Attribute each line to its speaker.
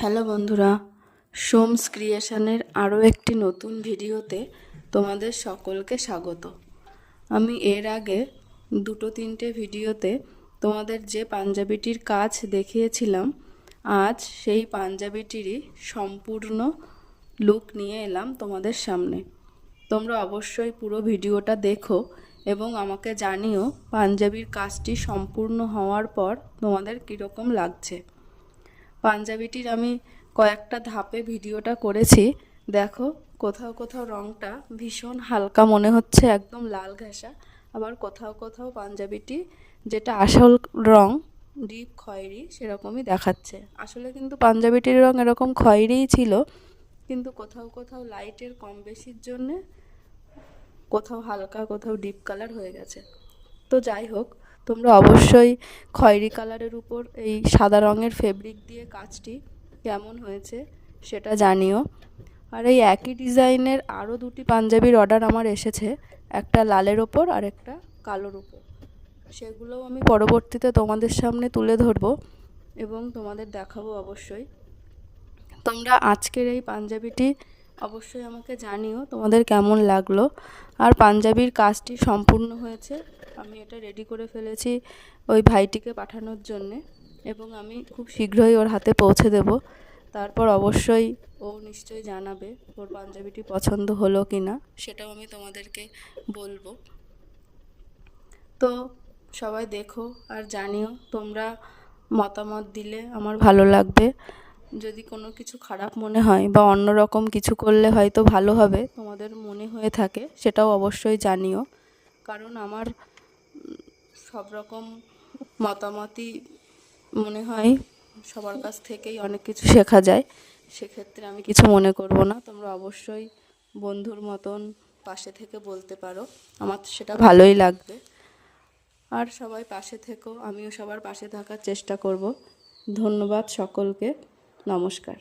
Speaker 1: Hello বন্ধুরা, সোমস ক্রিয়েশনের আরও একটি নতুন ভিডিওতে তোমাদের সকলকে স্বাগত। আমি এর আগে দুটো তিনটে ভিডিওতে তোমাদের যে পাঞ্জাবিটির কাজ দেখিয়েছিলাম, আজ সেই পাঞ্জাবিটিরই সম্পূর্ণ লুক নিয়ে এলাম তোমাদের সামনে। তোমরা অবশ্যই পুরো ভিডিওটা দেখো এবং আমাকে জানিও পাঞ্জাবির কাজটি সম্পূর্ণ হওয়ার পর তোমাদের কীরকম লাগছে। পাঞ্জাবিটির আমি কয়েকটা ধাপে ভিডিওটা করেছি। দেখো, কোথাও কোথাও রঙটা ভীষণ হালকা মনে হচ্ছে, একদম লাল ঘেঁষা। আবার কোথাও কোথাও পাঞ্জাবিটি যেটা আসল রং ডিপ খয়েরি সেরকমই দেখাচ্ছে। আসলে কিন্তু পাঞ্জাবিটির রং এরকম খয়েরিই ছিল, কিন্তু কোথাও কোথাও লাইটের কম বেশির জন্যে কোথাও হালকা কোথাও ডিপ কালার হয়ে গেছে। তো যাই হোক, তোমরা অবশ্যই খয়েরি কালারের উপর এই সাদা রঙের ফেব্রিক দিয়ে কাজটি কেমন হয়েছে সেটা জানিও। আর এই একই ডিজাইনের আরও দুটি পাঞ্জাবির অর্ডার আমার এসেছে, একটা লালের ওপর আর একটা কালোর ওপর। সেগুলোও আমি পরবর্তীতে তোমাদের সামনে তুলে ধরবো এবং তোমাদের দেখাবো অবশ্যই। তোমরা আজকের এই পাঞ্জাবিটি অবশ্যই আমাকে জানিও তোমাদের কেমন লাগলো। আর পাঞ্জাবির কাজটি সম্পূর্ণ হয়েছে, আমি এটা রেডি করে ফেলেছি ওই ভাইটিকে পাঠানোর জন্যে, এবং আমি খুব শীঘ্রই ওর হাতে পৌঁছে দেব। তারপর অবশ্যই ও নিশ্চয়ই জানাবে ওর পাঞ্জাবিটি পছন্দ হলো কি না, সেটাও আমি তোমাদেরকে বলবো। তো সবাই দেখো আর জানিও, তোমরা মতামত দিলে আমার ভালো লাগবে। যদি কোনো কিছু খারাপ মনে হয় বা অন্য রকম কিছু করলে হয়তো ভালো হবে তোমাদের মনে হয়ে থাকে, সেটাও অবশ্যই জানিও। কারণ আমার সব রকম মতামতই মনে হয় সবার কাছ থেকেই অনেক কিছু শেখা যায়। সেক্ষেত্রে আমি কিছু মনে করব না, তোমরা অবশ্যই বন্ধুর মতন পাশে থেকে বলতে পারো, আমার সেটা ভালোই লাগবে। আর সবাই পাশে থেকো, আমিও সবার পাশে থাকার চেষ্টা করব। ধন্যবাদ সকলকে, নমস্কার।